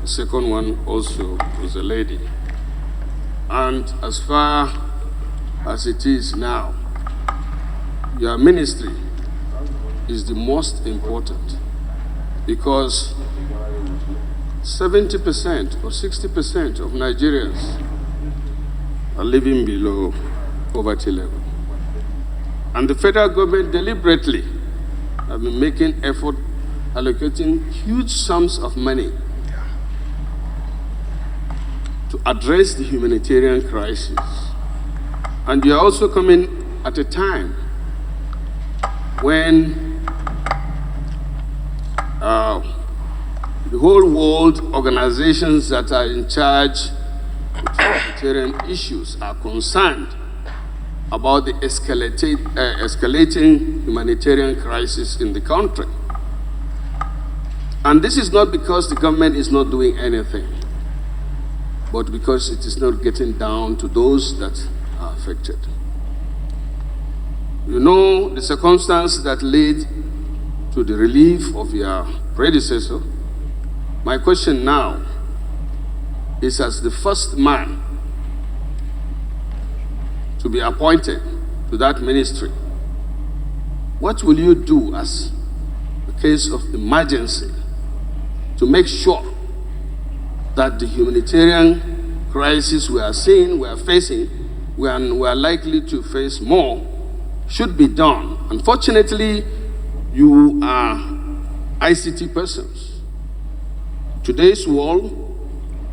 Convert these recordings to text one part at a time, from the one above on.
The second one also was a lady. And as far as it is now, your ministry is the most important, because 70% or 60% of Nigerians are living below poverty level. And the federal government deliberately have been making effort allocating huge sums of money to address the humanitarian crisis. And you are also coming at a time when the whole world organizations that are in charge of humanitarian issues are concerned about the escalating humanitarian crisis in the country. And this is not because the government is not doing anything, but because it is not getting down to those that are affected. You know the circumstance that led to the relief of your predecessor. My question now is, as the first man to be appointed to that ministry, what will you do as a case of emergency to make sure that the humanitarian crisis we are seeing, we are facing, we are likely to face more, should be done? Unfortunately, you are ICT persons. Today's world,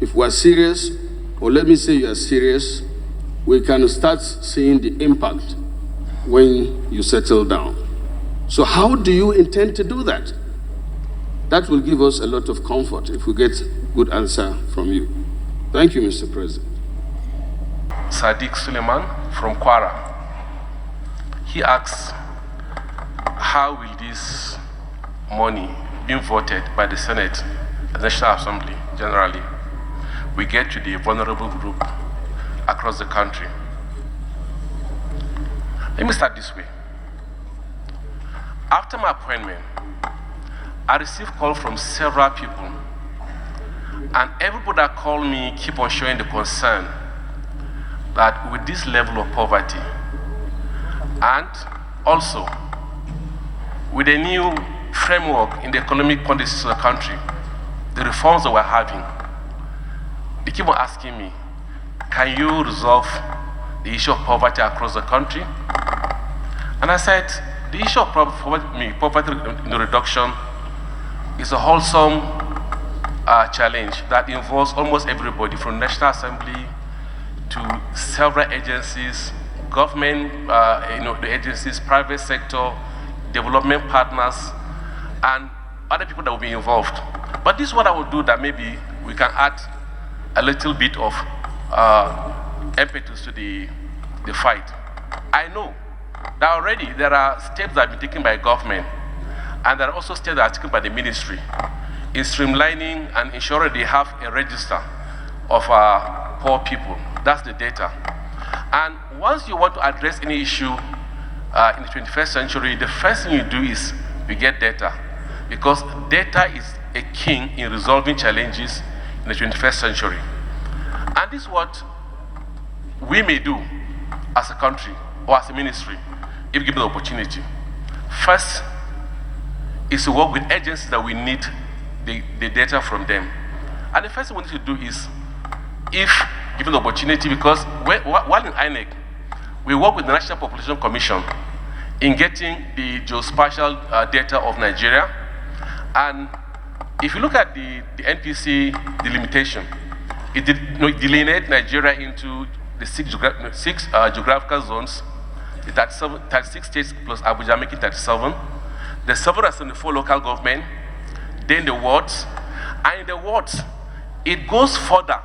if we are serious, or let me say you are serious, we can start seeing the impact when you settle down. So how do you intend to do that? That will give us a lot of comfort if we get good answer from you. Thank you, Mr. President. Sadiq Suleiman from Kwara. He asks, how will this money being voted by the Senate and the National Assembly generally we get to the vulnerable group across the country? Let me start this way. After my appointment, I received calls from several people, and everybody that called me keep on showing the concern that with this level of poverty, and also with a new framework in the economic conditions of the country, the reforms that we're having, they keep on asking me, can you resolve the issue of poverty across the country? And I said, the issue of poverty reduction is a wholesome challenge that involves almost everybody, from National Assembly to several agencies, government, the agencies, private sector, development partners, and other people that will be involved. But this is what I would do that maybe we can add a little bit of impetus to the fight. I know that already there are steps that have been taken by government, and there are also steps that are taken by the ministry in streamlining and ensuring they have a register of poor people. That's the data. And once you want to address any issue in the 21st century, the first thing you do is you get data, because data is a king in resolving challenges in the 21st century. And this is what we may do as a country or as a ministry if given the opportunity. First is to work with agencies that we need the data from them. And the first thing we need to do is, if given the opportunity, because while in INEC, we work with the National Population Commission in getting the geospatial data of Nigeria. And if you look at the NPC delimitation, it delineates Nigeria into the six geographical zones, the 36 states plus Abuja making 37, the 774 local government, then the wards, and in the wards, it goes further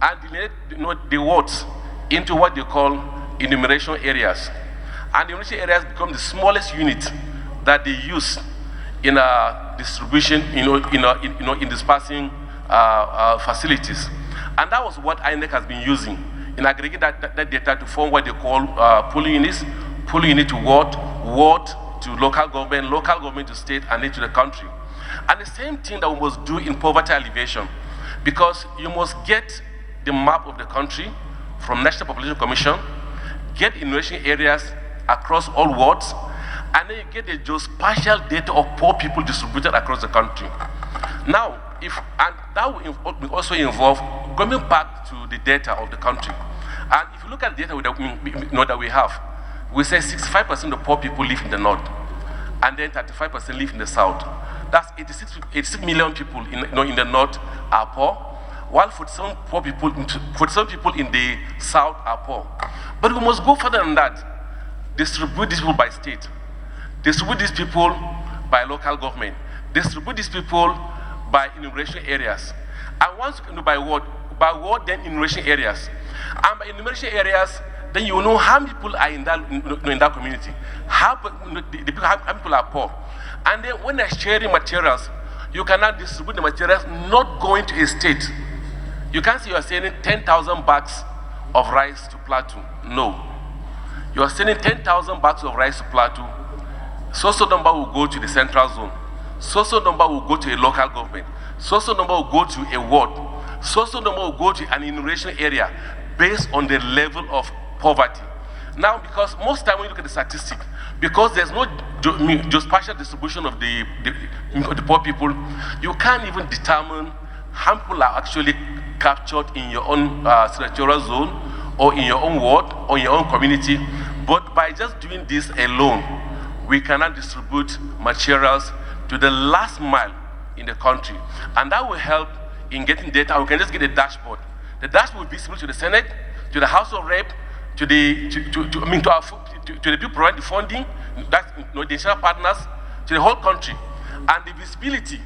and delineate the wards into what they call enumeration areas. And the enumeration areas become the smallest unit that they use in distribution, in dispersing facilities. And that was what INEC has been using in aggregating that data to form what they call polling unit to ward to local government to state, and then to the country. And the same thing that we must do in poverty alleviation, because you must get the map of the country from National Population Commission, get enumeration areas across all wards, and then you get the geospatial data of poor people distributed across the country. Now, and that will also involve going back to the data of the country. And if you look at the data that we have, we say 65% of poor people live in the north, and then 35% live in the south. That's 86 million people in the north are poor, while 47 people in the south are poor. But we must go further than that. Distribute these people by state. Distribute these people by local government. Distribute these people by enumeration areas. And once you can do by ward, then enumeration areas. And by enumeration areas, then you know how many people are in that community, how people are poor. And then when they're sharing materials, you cannot distribute the materials not going to a state. You can't say you are sending 10,000 bags of rice to Plateau. No. You are sending 10,000 bags of rice to Plateau. So number will go to the central zone. So number will go to a local government. So number will go to a ward. So number will go to an enumeration area based on the level of poverty. Now, because most time when you look at the statistic, because there's no geospatial distribution of the poor people, you can't even determine how people are actually captured in your own senatorial zone, or in your own ward, or in your own community. But by just doing this alone, we cannot distribute materials to the last mile in the country. And that will help in getting data. We can just get a dashboard. The dashboard will be visible to the Senate, to the House of Rep, to the people providing the funding, that's the international partners, to the whole country. And the visibility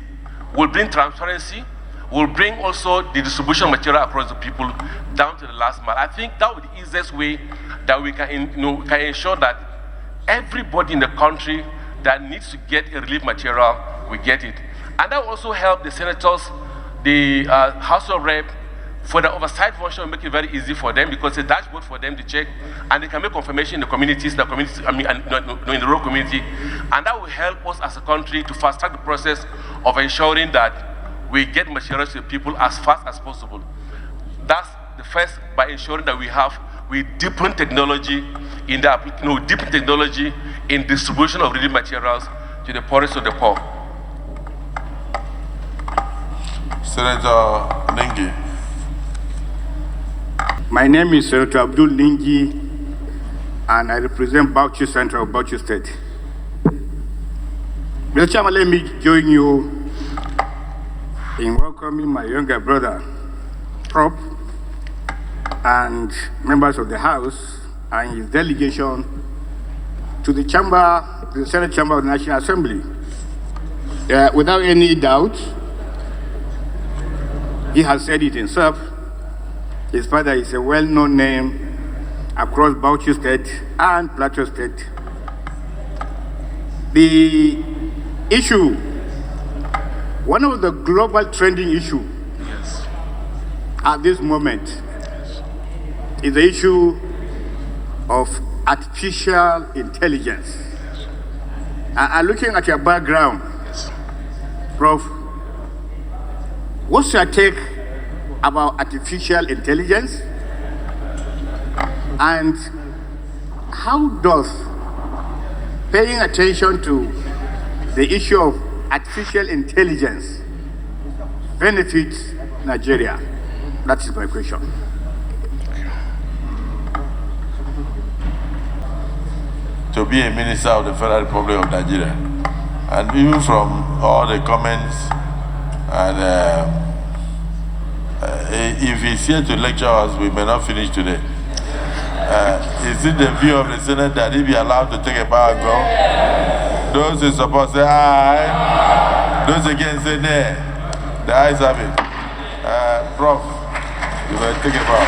will bring transparency, will bring also the distribution of material across the people down to the last mile. I think that would be the easiest way that we can ensure that everybody in the country that needs to get a relief material will get it. And that will also help the senators, the House of Rep, for the oversight function, will make it very easy for them, because it's a dashboard for them to check, and they can make confirmation in the communities, in the rural community, and that will help us as a country to fast track the process of ensuring that we get materials to the people as fast as possible. That's the first, by ensuring that we deepen technology in distribution of relief materials to the poorest of the poor. Senator Lingi. My name is Senator Abdul Lingi, and I represent Vouching Central of Vouching State. Mr. Chairman, let me join you in welcoming my younger brother, Prof, and members of the House and his delegation to the Senate Chamber of the National Assembly. Without any doubt, he has said it himself. His father is a well-known name across Vouching State and Plateau State. The issue, one of the global trending issues at this moment is the issue of artificial intelligence. And looking at your background, Prof, what's your take about artificial intelligence, and how does paying attention to the issue of artificial intelligence benefit Nigeria? That is my question. To be a minister of the Federal Republic of Nigeria, and even from all the comments, and if he's here to lecture us, we may not finish today. Is it the view of the Senate that he be allowed to take a power and go? Those who support say aye. Those against say nay. The ayes have it. Prof, you may take a power.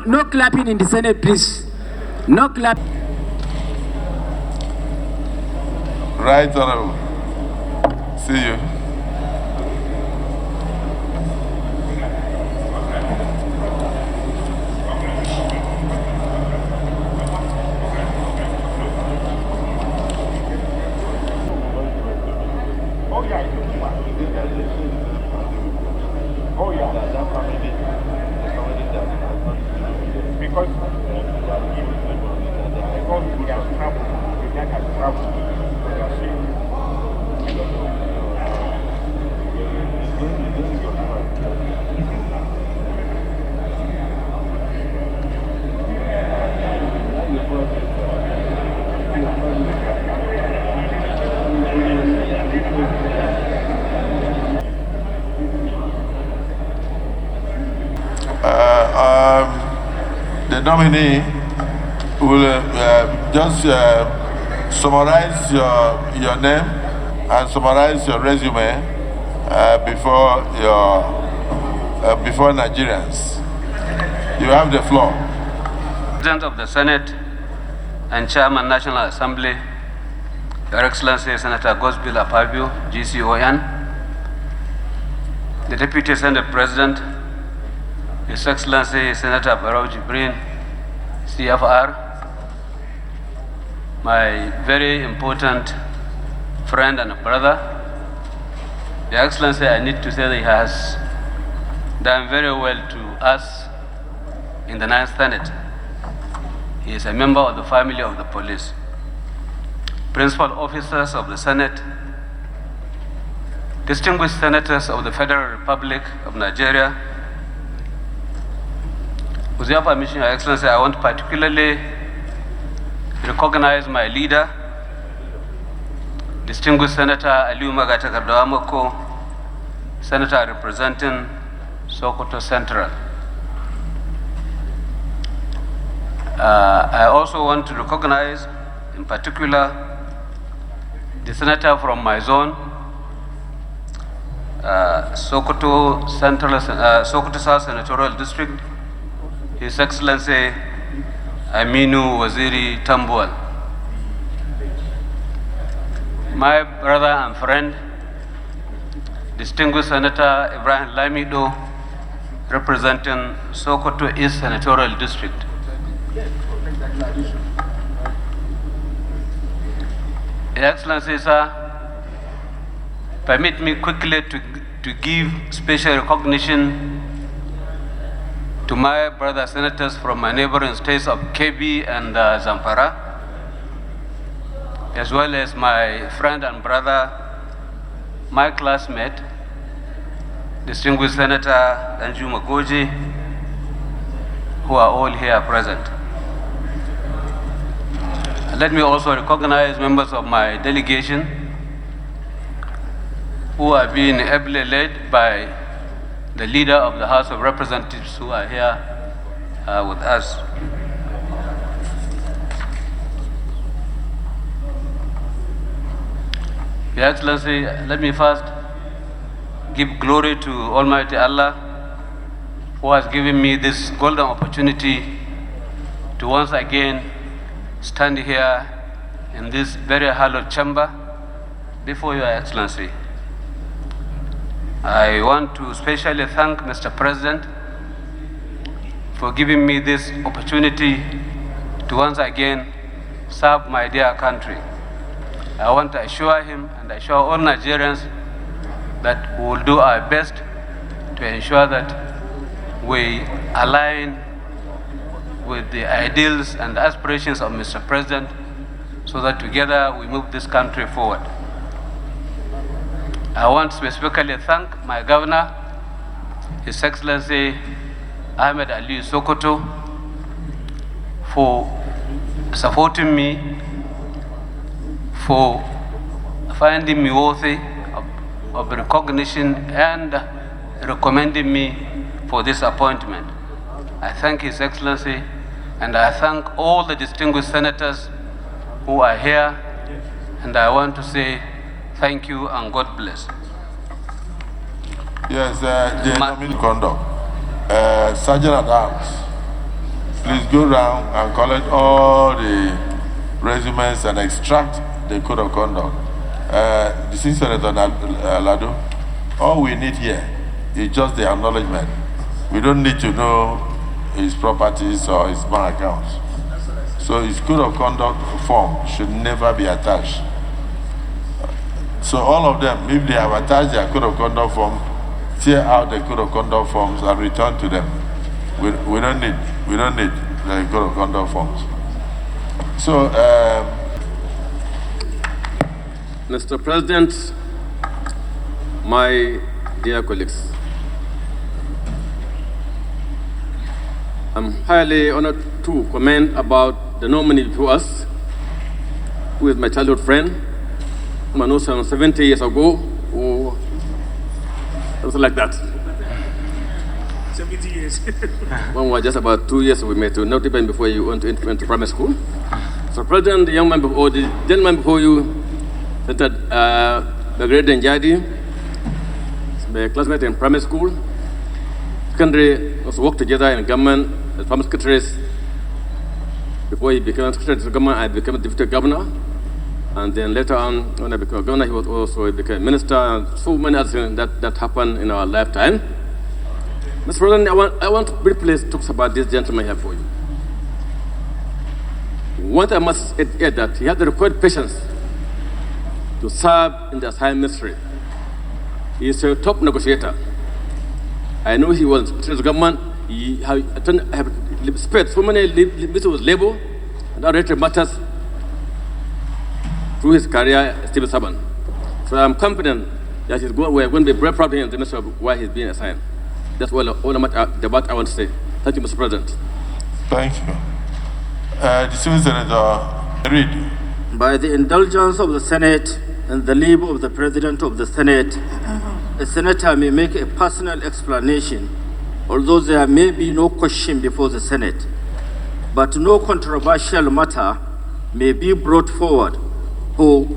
No clapping in the Senate, please. No clap. Right, Honorable. See you. because we have traveled, the dad has traveled, we are seeing the nominee will just summarize your name and summarize your resume before Nigerians. You have the floor. President of the Senate and Chairman National Assembly, Your Excellency Senator Gosbill Apabio, GCON, the Deputy Senate President, His Excellency Senator Barrow Jibrin, CFR, my very important friend and brother, Your Excellency, I need to say that he has done very well to us in the 9th Senate. He is a member of the family of the police. Principal officers of the Senate, distinguished senators of the Federal Republic of Nigeria. With your permission, Your Excellency, I want to particularly recognize my leader, distinguished Senator Aliu Magatakardawamoko, Senator representing Sokoto Central. I also want to recognize, in particular, the senator from my zone, Sokoto Central, Sokoto South Senatorial District, His Excellency Aminu Waziri Tambuwal. My brother and friend, distinguished Senator Ibrahim Lamido, representing Sokoto East Senatorial District. Your Excellency, sir, permit me quickly to give special recognition to my brother senators from my neighboring states of Kebbi and Zamfara, as well as my friend and brother, my classmate, distinguished Senator Danjuma Goji, who are all here present. Let me also recognize members of my delegation who are being ably led by the leader of the House of Representatives who are here with us. Your Excellency, let me first give glory to Almighty Allah, who has given me this golden opportunity to once again stand here in this very hallowed chamber before Your Excellency. I want to especially thank Mr. President for giving me this opportunity to once again serve my dear country. I want to assure him and assure all Nigerians that we will do our best to ensure that we align with the ideals and aspirations of Mr. President so that together we move this country forward. I want to specifically thank my governor, His Excellency Ahmed Ali Sokoto, for supporting me, for finding me worthy of recognition and recommending me for this appointment. I thank His Excellency and I thank all the distinguished senators who are here, and I want to say thank you and God bless. Yes, the nominee conduct. Sergeant at Arms, please go round and collect all the resumes and extract the code of conduct. The Senator Lado, all we need here is just the acknowledgement. We don't need to know his properties or his bank accounts. So his code of conduct form should never be attached. So all of them, if they have attached their code of conduct form, tear out the code of conduct forms and return to them. We don't need. the code of conduct forms. So, Mr. President, my dear colleagues, I'm highly honored to comment about the nominee before us, who is my childhood friend, whom I know some 70 years ago, or something like that. 70 years. When we were just about 2 years, we met, not even before you went to primary school. So, President, the young man before, the gentleman before you, Senator Begred Njadi, my classmate in primary school. Secondary, also worked together in government as farm secretaries. Before he became secretary to the government, I became a deputy governor. And then later on, when I became a governor, he became a minister, and so many other things that happened in our lifetime. Mr. President, I want to briefly talk about this gentleman here for you. What I must add that he had the required patience to serve in the assigned ministry. He is a top negotiator. I know he was in the government. He have spent so many meetings with labor and other matters through his career as civil servant. So I'm confident that we're going to be very proud of him in the ministry of why he's being assigned. That's all the what I want to say. Thank you, Mr. President. thank you. Distinguished Senator Reid. By the indulgence of the Senate and the leave of the President of the Senate, a senator may make a personal explanation, although there may be no question before the Senate. But no controversial matter may be brought forward, for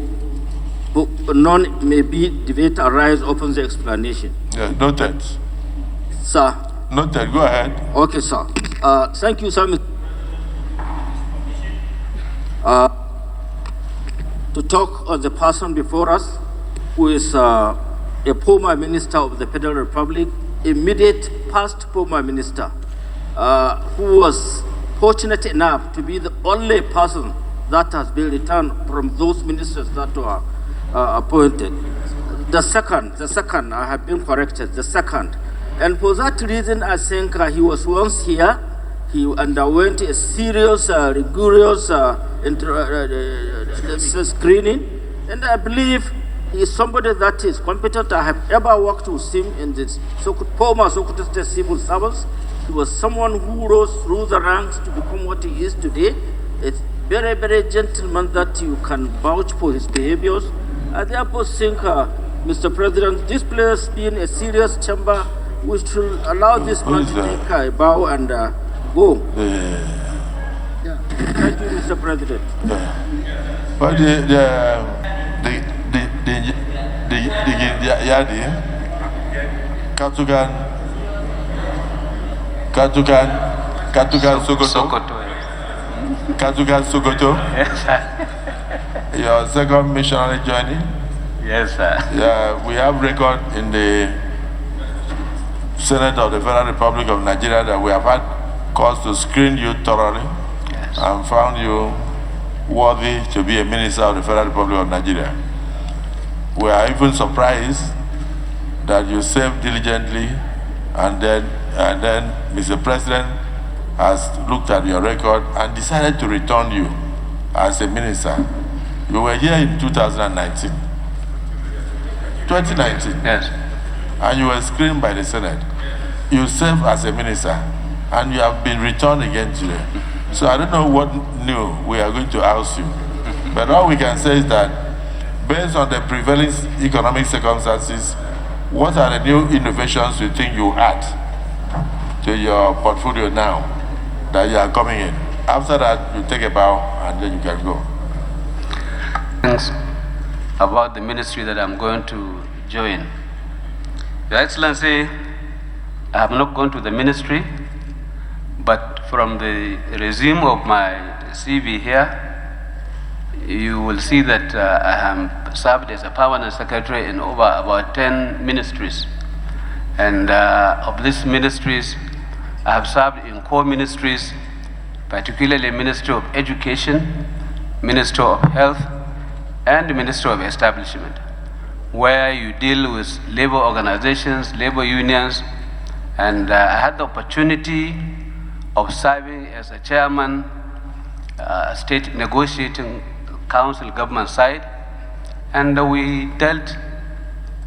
none may be debate arise upon the explanation. Yeah, noted. Sir. Noted, go ahead. Okay, sir. Thank you, sir. To talk on the person before us, who is a former minister of the Federal Republic, immediate past former minister, who was fortunate enough to be the only person that has been returned from those ministers that were appointed. The second, I have been corrected, the second. And for that reason, I think he was once here. He underwent a serious, rigorous screening, and I believe he is somebody that is competent. I have ever worked with him in this former Sokoto State civil service. He was someone who rose through the ranks to become what he is today. A very, very gentleman that you can vouch for his behaviors. I therefore think, Mr. President, this place being a serious chamber, we should allow this man to take a bow and go. Yeah. Thank you, Mr. President. But Yadi, Katugan Sokoto. Katugan Sokoto. Yes, sir. Your second missionary journey. Yes, sir. Yeah, we have record in the Senate of the Federal Republic of Nigeria that we have had cause to screen you thoroughly, yes, and found you worthy to be a minister of the Federal Republic of Nigeria. We are even surprised that you served diligently, and then Mr. President has looked at your record and decided to return you as a minister. You were here in 2019. Yes. And you were screened by the Senate. You served as a minister, and you have been returned again today. So I don't know what new we are going to ask you. But all we can say is that, based on the prevailing economic circumstances, what are the new innovations you think you add to your portfolio now that you are coming in? After that, you take a bow, and then you can go. Thanks. About the ministry that I'm going to join. Your Excellency, I have not gone to the ministry, but from the resume of my CV here, you will see that I have served as a permanent secretary in over about 10 ministries. And of these ministries, I have served in core ministries, particularly Ministry of Education, Ministry of Health, and the Ministry of Establishment, where you deal with labor organizations, labor unions, and I had the opportunity of serving as a chairman, state negotiating council government side, and we dealt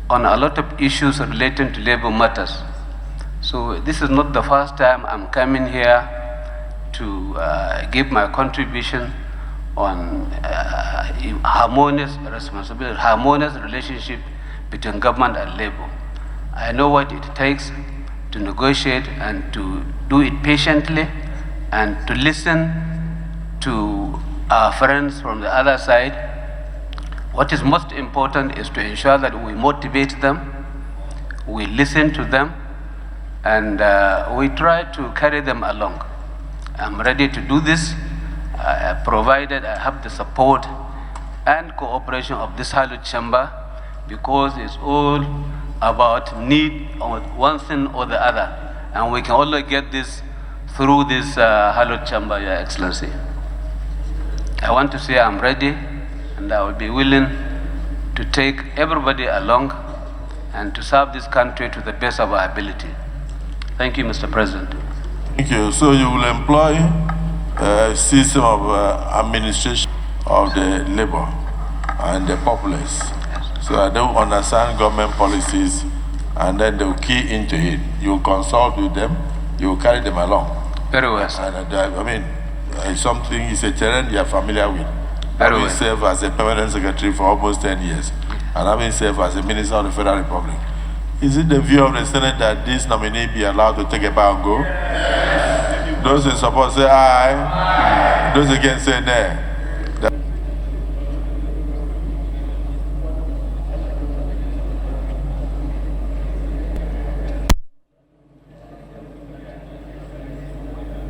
on a lot of issues relating to labor matters. So this is not the first time I'm coming here to give my contribution on harmonious responsibility, harmonious relationship between government and labor. I know what it takes to negotiate and to do it patiently and to listen to our friends from the other side. What is most important is to ensure that we motivate them, we listen to them, and we try to carry them along. I'm ready to do this, provided I have the support and cooperation of this hallowed chamber, because it's all about need of one thing or the other, and we can only get this through this hallowed chamber, Your Excellency. I want to say I'm ready, and I will be willing to take everybody along and to serve this country to the best of our ability. Thank you, Mr. President. Thank you. So you will employ a system of administration of the labor and the populace, so that they will understand government policies and then they will key into it. You will consult with them, you will carry them along. Very well, sir. And I mean, something is a terrain you are familiar with. Having served as a permanent secretary for almost 10 years, and having served as a minister of the Federal Republic. Is it the view of the Senate that this nominee be allowed to take a bow and go? Those in support say aye. Those against say nay.